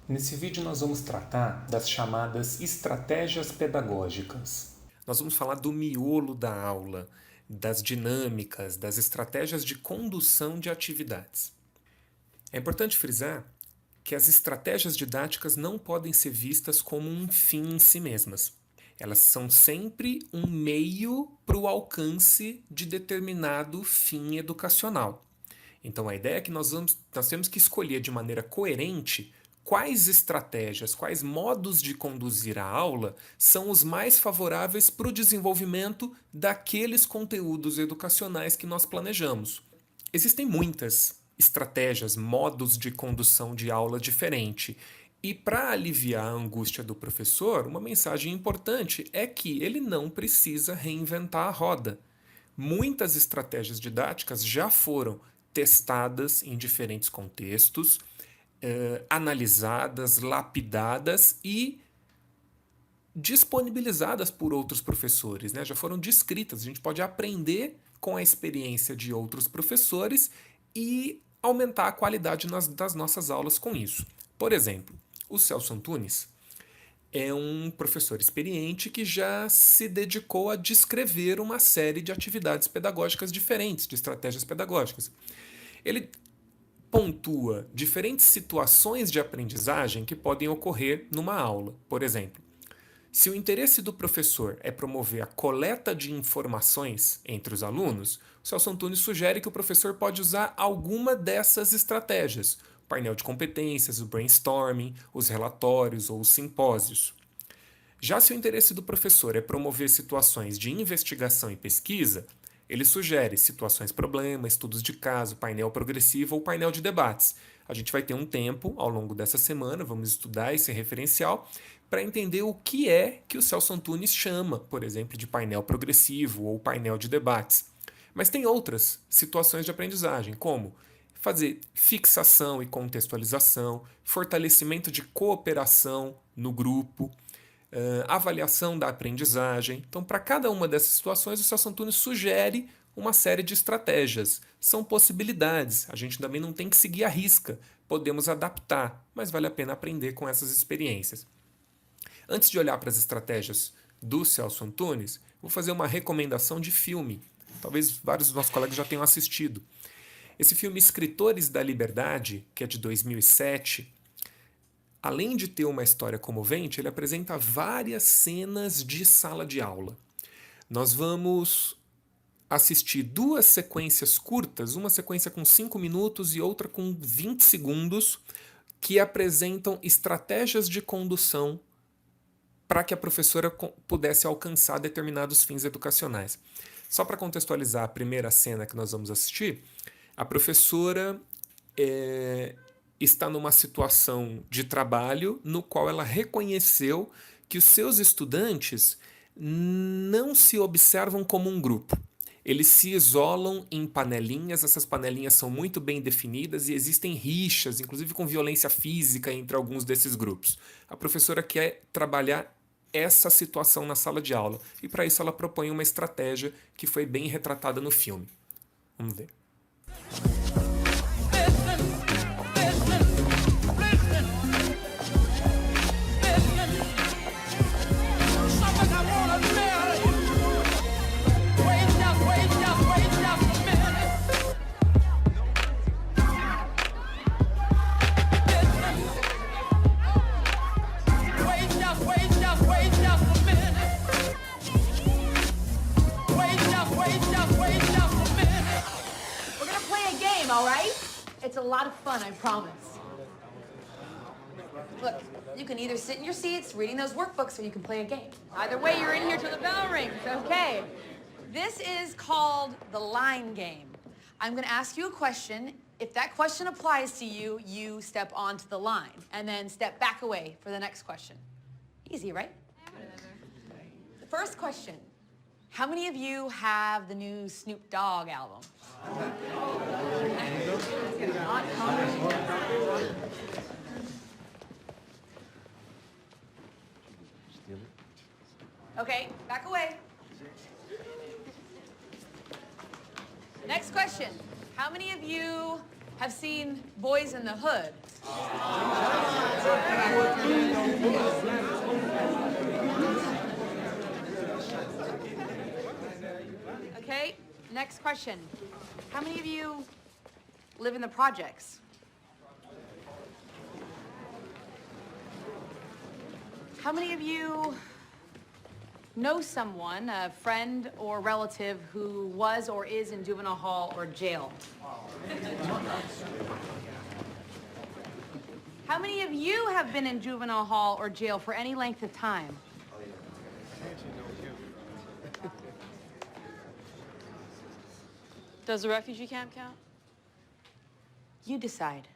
Nesse vídeo nós vamos tratar das chamadas estratégias pedagógicas. Nós vamos falar do miolo da aula, das dinâmicas, das estratégias de condução de atividades. É importante frisar que as estratégias didáticas não podem ser vistas como um fim em si mesmas. Elas são sempre um meio para o alcance de determinado fim educacional. Então a ideia é que nós temos que escolher de maneira coerente quais estratégias, quais modos de conduzir a aula são os mais favoráveis para o desenvolvimento daqueles conteúdos educacionais que nós planejamos. Existem muitas estratégias, modos de condução de aula diferente. E para aliviar a angústia do professor, uma mensagem importante é que ele não precisa reinventar a roda. Muitas estratégias didáticas já foram testadas em diferentes contextos, analisadas, lapidadas e disponibilizadas por outros professores, né? Já foram descritas. A gente pode aprender com a experiência de outros professores e aumentar a qualidade das nossas aulas com isso. Por exemplo, o Celso Antunes é um professor experiente que já se dedicou a descrever uma série de atividades pedagógicas diferentes, de estratégias pedagógicas. Ele pontua diferentes situações de aprendizagem que podem ocorrer numa aula. Por exemplo, se o interesse do professor é promover a coleta de informações entre os alunos, o Celso Antunes sugere que o professor pode usar alguma dessas estratégias: o painel de competências, o brainstorming, os relatórios ou os simpósios. Já se o interesse do professor é promover situações de investigação e pesquisa, ele sugere situações-problema, estudos de caso, painel progressivo ou painel de debates. A gente vai ter um tempo ao longo dessa semana, vamos estudar esse referencial para entender o que é que o Celso Antunes chama, por exemplo, de painel progressivo ou painel de debates. Mas tem outras situações de aprendizagem, como fazer fixação e contextualização, fortalecimento de cooperação no grupo, avaliação da aprendizagem. Então, para cada uma dessas situações, o Celso Antunes sugere uma série de estratégias. São possibilidades, a gente também não tem que seguir à risca, podemos adaptar, mas vale a pena aprender com essas experiências. Antes de olhar para as estratégias do Celso Antunes, vou fazer uma recomendação de filme. Talvez vários dos nossos colegas já tenham assistido. Esse filme Escritores da Liberdade, que é de 2007, além de ter uma história comovente, ele apresenta várias cenas de sala de aula. Nós vamos assistir duas sequências curtas, uma sequência com 5 minutos e outra com 20 segundos, que apresentam estratégias de condução para que a professora pudesse alcançar determinados fins educacionais. Só para contextualizar a primeira cena que nós vamos assistir, a professora está numa situação de trabalho no qual ela reconheceu que os seus estudantes não se observam como um grupo. Eles se isolam em panelinhas, essas panelinhas são muito bem definidas e existem rixas, inclusive com violência física entre alguns desses grupos. A professora quer trabalhar essa situação na sala de aula e para isso ela propõe uma estratégia que foi bem retratada no filme. Vamos ver. All right? It's a lot of fun, I promise. Look, you can either sit in your seats reading those workbooks or you can play a game. Either way, you're in here till the bell rings, okay? This is called the line game. I'm gonna ask you a question. If that question applies to you, you step onto the line and then step back away for the next question. Easy, right? The first question. How many of you have the new Snoop Dogg album? Okay, back away. Next question. How many of you have seen Boys in the Hood. Okay, next question. How many of you live in the projects? How many of you know someone, a friend or relative, who was or is in juvenile hall or jail? How many of you have been in juvenile hall or jail for any length of time? Does the refugee camp count? You decide.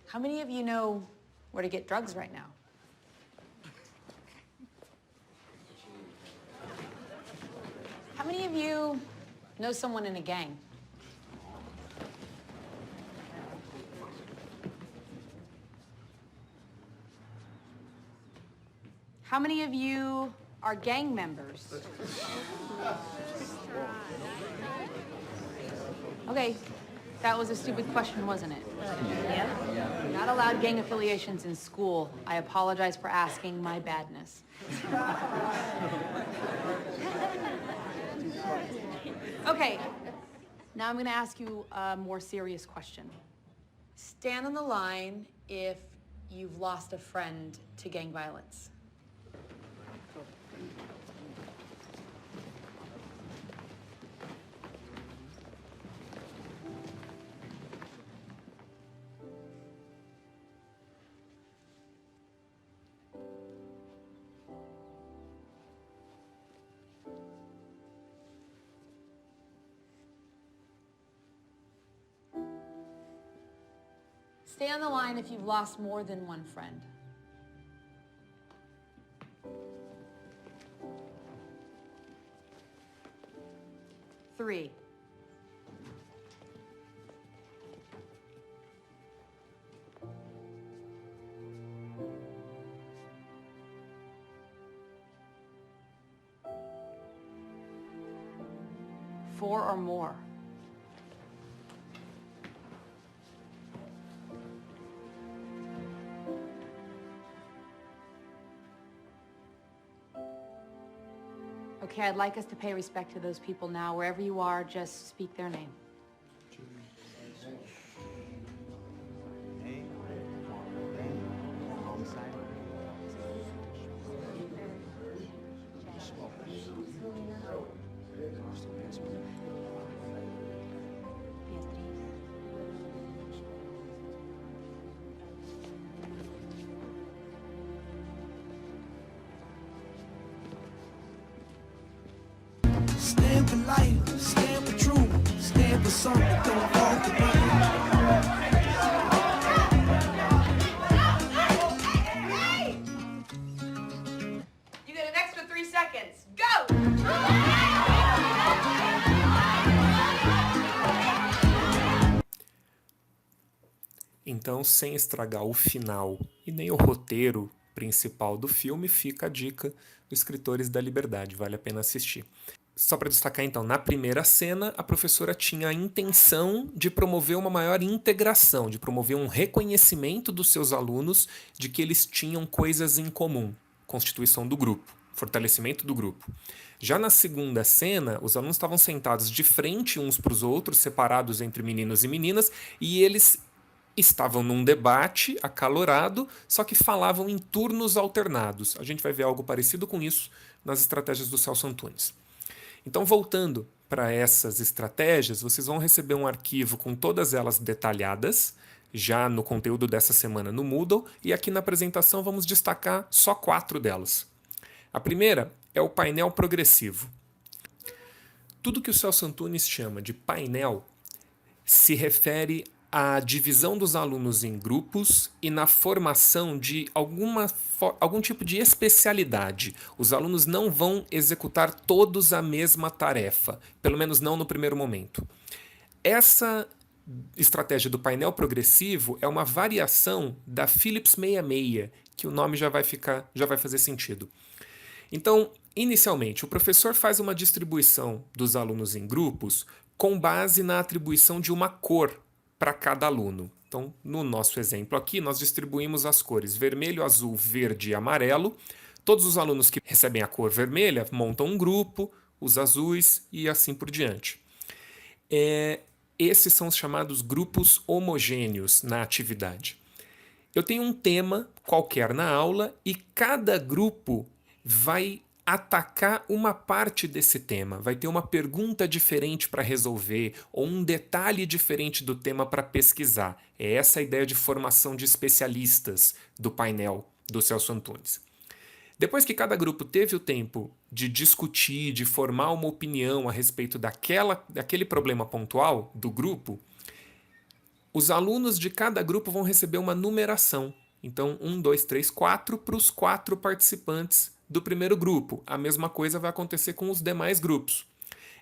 How many of you know where to get drugs right now? How many of you know someone in a gang? How many of you are gang members? Okay, that was a stupid question, wasn't it? Yeah. You're not allowed gang affiliations in school. I apologize for asking, my badness. Okay, now I'm gonna ask you a more serious question. Stand on the line if you've lost a friend to gang violence. Stay on the line if you've lost more than one friend. 3. 4 or more. Okay, I'd like us to pay respect to those people now. Wherever you are, just speak their name. Stand for life, stand for truth, stand for something, don't fall for nothing. You get an extra 3 seconds. Go! Então, sem estragar o final e nem o roteiro principal do filme, fica a dica dos Escritores da Liberdade, vale a pena assistir. Só para destacar então, na primeira cena, a professora tinha a intenção de promover uma maior integração, de promover um reconhecimento dos seus alunos de que eles tinham coisas em comum, constituição do grupo, fortalecimento do grupo. Já na segunda cena, os alunos estavam sentados de frente uns para os outros, separados entre meninos e meninas, e eles estavam num debate acalorado, só que falavam em turnos alternados. A gente vai ver algo parecido com isso nas estratégias do Celso Antunes. Então, voltando para essas estratégias, vocês vão receber um arquivo com todas elas detalhadas, já no conteúdo dessa semana no Moodle, e aqui na apresentação vamos destacar só 4 delas. A primeira é o painel progressivo. Tudo que o Celso Antunes chama de painel se refere à divisão dos alunos em grupos e na formação de algum tipo de especialidade. Os alunos não vão executar todos a mesma tarefa, pelo menos não no primeiro momento. Essa estratégia do painel progressivo é uma variação da Philips 66, que o nome já vai fazer sentido. Então, inicialmente, o professor faz uma distribuição dos alunos em grupos com base na atribuição de uma cor para cada aluno. Então, no nosso exemplo aqui, nós distribuímos as cores vermelho, azul, verde e amarelo. Todos os alunos que recebem a cor vermelha montam um grupo, os azuis e assim por diante. Esses são os chamados grupos homogêneos na atividade. Eu tenho um tema qualquer na aula e cada grupo vai atacar uma parte desse tema, vai ter uma pergunta diferente para resolver ou um detalhe diferente do tema para pesquisar. É essa a ideia de formação de especialistas do painel do Celso Antunes. Depois que cada grupo teve o tempo de discutir, de formar uma opinião a respeito daquele problema pontual do grupo, os alunos de cada grupo vão receber uma numeração. Então, 1, 2, 3, 4 para os 4 participantes do primeiro grupo. A mesma coisa vai acontecer com os demais grupos.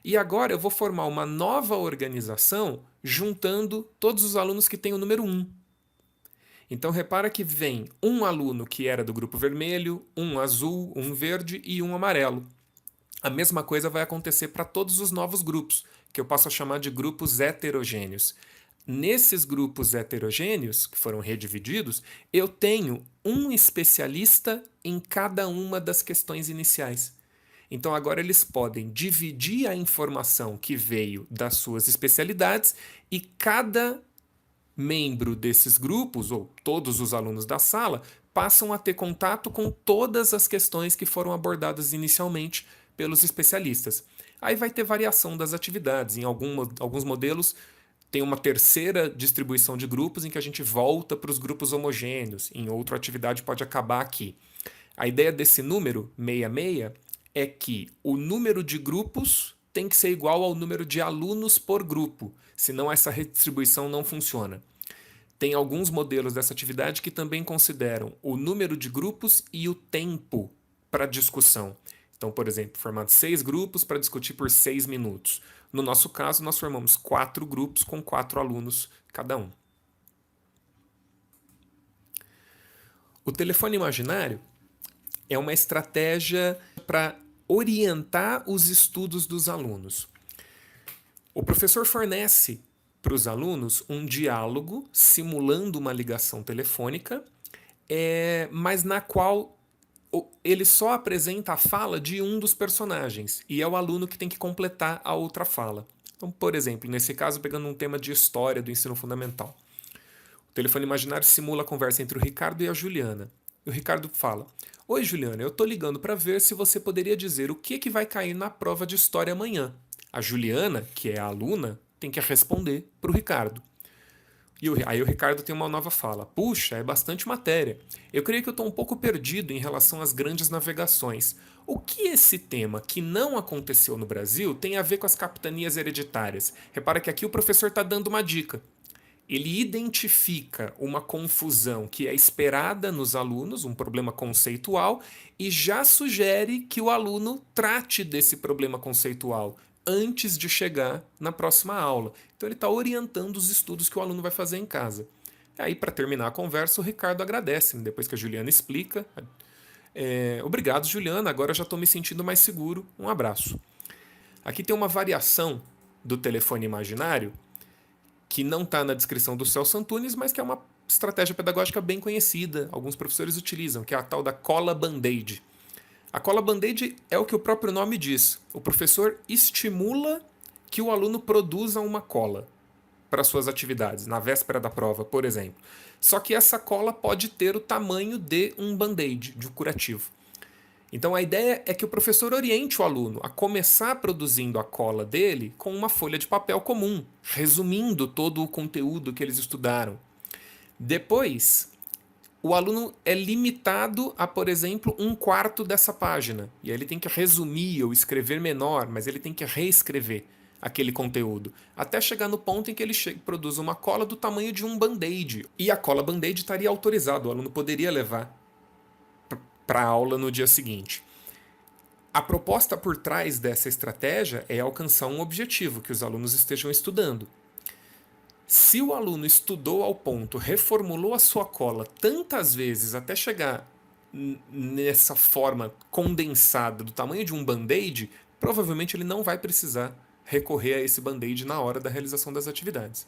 E agora eu vou formar uma nova organização juntando todos os alunos que têm o número 1. Então, repara que vem um aluno que era do grupo vermelho, um azul, um verde e um amarelo. A mesma coisa vai acontecer para todos os novos grupos, que eu posso chamar de grupos heterogêneos. Nesses grupos heterogêneos, que foram redivididos, eu tenho um especialista em cada uma das questões iniciais. Então agora eles podem dividir a informação que veio das suas especialidades e cada membro desses grupos, ou todos os alunos da sala, passam a ter contato com todas as questões que foram abordadas inicialmente pelos especialistas. Aí vai ter variação das atividades. Em alguns modelos tem uma terceira distribuição de grupos em que a gente volta para os grupos homogêneos. Em outra atividade pode acabar aqui. A ideia desse número, 66, é que o número de grupos tem que ser igual ao número de alunos por grupo, senão essa redistribuição não funciona. Tem alguns modelos dessa atividade que também consideram o número de grupos e o tempo para discussão. Então, por exemplo, formar 6 grupos para discutir por 6 minutos. No nosso caso, nós formamos 4 grupos com 4 alunos cada um. O telefone imaginário é uma estratégia para orientar os estudos dos alunos. O professor fornece para os alunos um diálogo simulando uma ligação telefônica, mas na qual ele só apresenta a fala de um dos personagens e é o aluno que tem que completar a outra fala. Então, por exemplo, nesse caso, pegando um tema de história do ensino fundamental. O telefone imaginário simula a conversa entre o Ricardo e a Juliana. E o Ricardo fala: "Oi, Juliana, eu tô ligando para ver se você poderia dizer o que vai cair na prova de história amanhã." A Juliana, que é a aluna, tem que responder para o Ricardo. E aí o Ricardo tem uma nova fala: "Puxa, é bastante matéria. Eu creio que eu estou um pouco perdido em relação às grandes navegações. O que esse tema, que não aconteceu no Brasil, tem a ver com as capitanias hereditárias?" Repara que aqui o professor está dando uma dica. Ele identifica uma confusão que é esperada nos alunos, um problema conceitual, e já sugere que o aluno trate desse problema conceitual antes de chegar na próxima aula. Então ele está orientando os estudos que o aluno vai fazer em casa. Aí, para terminar a conversa, o Ricardo agradece, depois que a Juliana explica. "Obrigado, Juliana, agora eu já estou me sentindo mais seguro. Um abraço." Aqui tem uma variação do telefone imaginário que não está na descrição do Celso Antunes, mas que é uma estratégia pedagógica bem conhecida, alguns professores utilizam, que é a tal da cola band-aid. A cola band-aid é o que o próprio nome diz. O professor estimula que o aluno produza uma cola para suas atividades, na véspera da prova, por exemplo. Só que essa cola pode ter o tamanho de um band-aid, de um curativo. Então a ideia é que o professor oriente o aluno a começar produzindo a cola dele com uma folha de papel comum, resumindo todo o conteúdo que eles estudaram. Depois, o aluno é limitado a, por exemplo, 1/4 dessa página. E aí ele tem que resumir ou escrever menor, mas ele tem que reescrever aquele conteúdo, até chegar no ponto em que ele produz uma cola do tamanho de um band-aid. E a cola band-aid estaria autorizada, o aluno poderia levar para a aula no dia seguinte. A proposta por trás dessa estratégia é alcançar um objetivo, que os alunos estejam estudando. Se o aluno estudou ao ponto, reformulou a sua cola tantas vezes até chegar nessa forma condensada do tamanho de um band-aid, provavelmente ele não vai precisar recorrer a esse band-aid na hora da realização das atividades.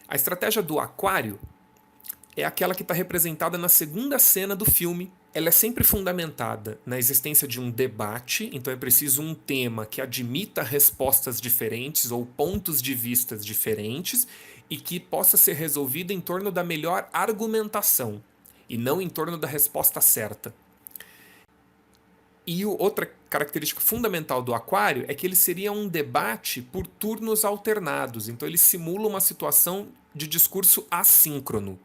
A estratégia do aquário é aquela que está representada na segunda cena do filme. Ela é sempre fundamentada na existência de um debate, então é preciso um tema que admita respostas diferentes ou pontos de vista diferentes e que possa ser resolvido em torno da melhor argumentação e não em torno da resposta certa. E outra característica fundamental do aquário é que ele seria um debate por turnos alternados, então ele simula uma situação de discurso assíncrono.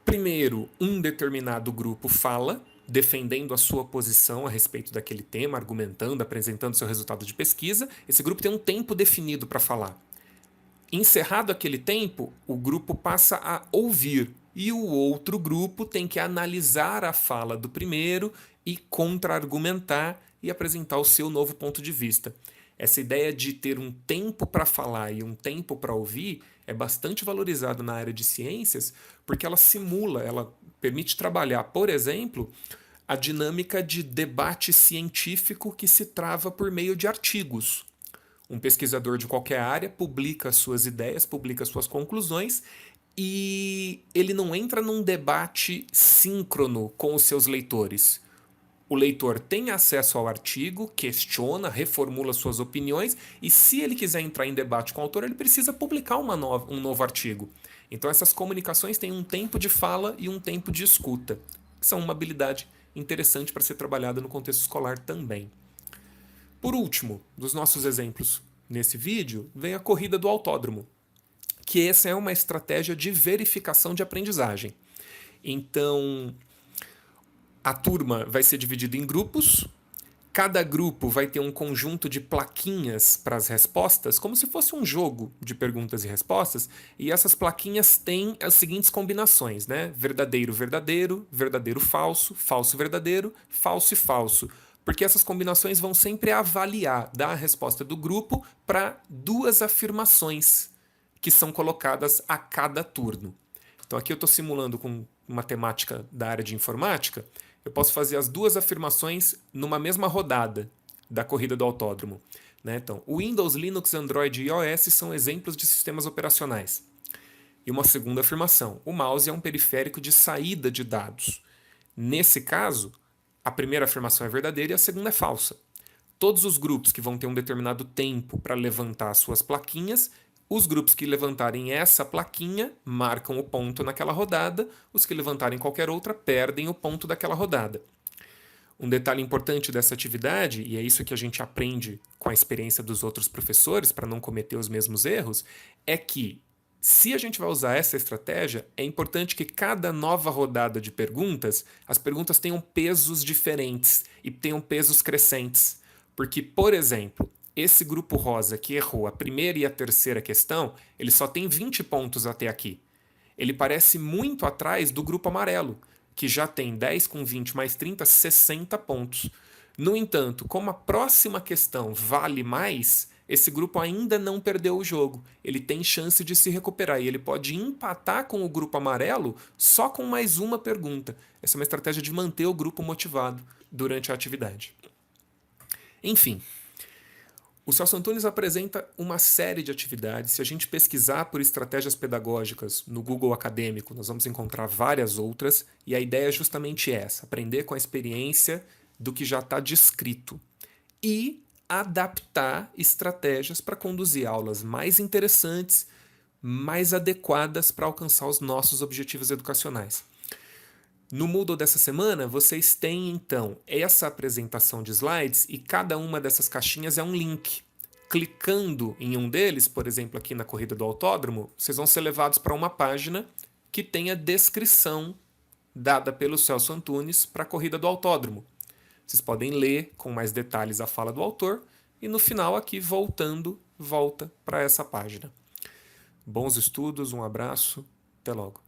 Primeiro, um determinado grupo fala, defendendo a sua posição a respeito daquele tema, argumentando, apresentando seu resultado de pesquisa. Esse grupo tem um tempo definido para falar. Encerrado aquele tempo, o grupo passa a ouvir e o outro grupo tem que analisar a fala do primeiro e contra-argumentar e apresentar o seu novo ponto de vista. Essa ideia de ter um tempo para falar e um tempo para ouvir é bastante valorizada na área de ciências porque ela simula, ela permite trabalhar, por exemplo, a dinâmica de debate científico que se trava por meio de artigos. Um pesquisador de qualquer área publica suas ideias, publica suas conclusões e ele não entra num debate síncrono com os seus leitores. O leitor tem acesso ao artigo, questiona, reformula suas opiniões e se ele quiser entrar em debate com o autor, ele precisa publicar um novo artigo. Então essas comunicações têm um tempo de fala e um tempo de escuta, que são uma habilidade interessante para ser trabalhada no contexto escolar também. Por último, dos nossos exemplos nesse vídeo, vem a corrida do autódromo, que essa é uma estratégia de verificação de aprendizagem. Então, a turma vai ser dividida em grupos, cada grupo vai ter um conjunto de plaquinhas para as respostas, como se fosse um jogo de perguntas e respostas, e essas plaquinhas têm as seguintes combinações, né? Verdadeiro, verdadeiro, verdadeiro, falso, falso, verdadeiro, falso e falso. Porque essas combinações vão sempre avaliar, dar a resposta do grupo para duas afirmações que são colocadas a cada turno. Então aqui eu estou simulando com uma temática da área de informática, eu posso fazer as duas afirmações numa mesma rodada da corrida do autódromo. Né? Então, o Windows, Linux, Android e iOS são exemplos de sistemas operacionais. E uma segunda afirmação, o mouse é um periférico de saída de dados. Nesse caso, a primeira afirmação é verdadeira e a segunda é falsa. Todos os grupos que vão ter um determinado tempo para levantar suas plaquinhas, os grupos que levantarem essa plaquinha marcam o ponto naquela rodada, os que levantarem qualquer outra perdem o ponto daquela rodada. Um detalhe importante dessa atividade, e é isso que a gente aprende com a experiência dos outros professores para não cometer os mesmos erros, é que se a gente vai usar essa estratégia, é importante que cada nova rodada de perguntas, as perguntas tenham pesos diferentes e tenham pesos crescentes. Porque, por exemplo, esse grupo rosa que errou a primeira e a terceira questão, ele só tem 20 pontos até aqui. Ele parece muito atrás do grupo amarelo, que já tem 10 com 20 mais 30, 60 pontos. No entanto, como a próxima questão vale mais, esse grupo ainda não perdeu o jogo. Ele tem chance de se recuperar e ele pode empatar com o grupo amarelo só com mais uma pergunta. Essa é uma estratégia de manter o grupo motivado durante a atividade. Enfim, o Celso Antunes apresenta uma série de atividades. Se a gente pesquisar por estratégias pedagógicas no Google Acadêmico, nós vamos encontrar várias outras, e a ideia é justamente essa, aprender com a experiência do que já está descrito e adaptar estratégias para conduzir aulas mais interessantes, mais adequadas para alcançar os nossos objetivos educacionais. No Moodle dessa semana, vocês têm, então, essa apresentação de slides e cada uma dessas caixinhas é um link. Clicando em um deles, por exemplo, aqui na corrida do autódromo, vocês vão ser levados para uma página que tem a descrição dada pelo Celso Antunes para a corrida do autódromo. Vocês podem ler com mais detalhes a fala do autor e no final aqui, volta para essa página. Bons estudos, um abraço, até logo.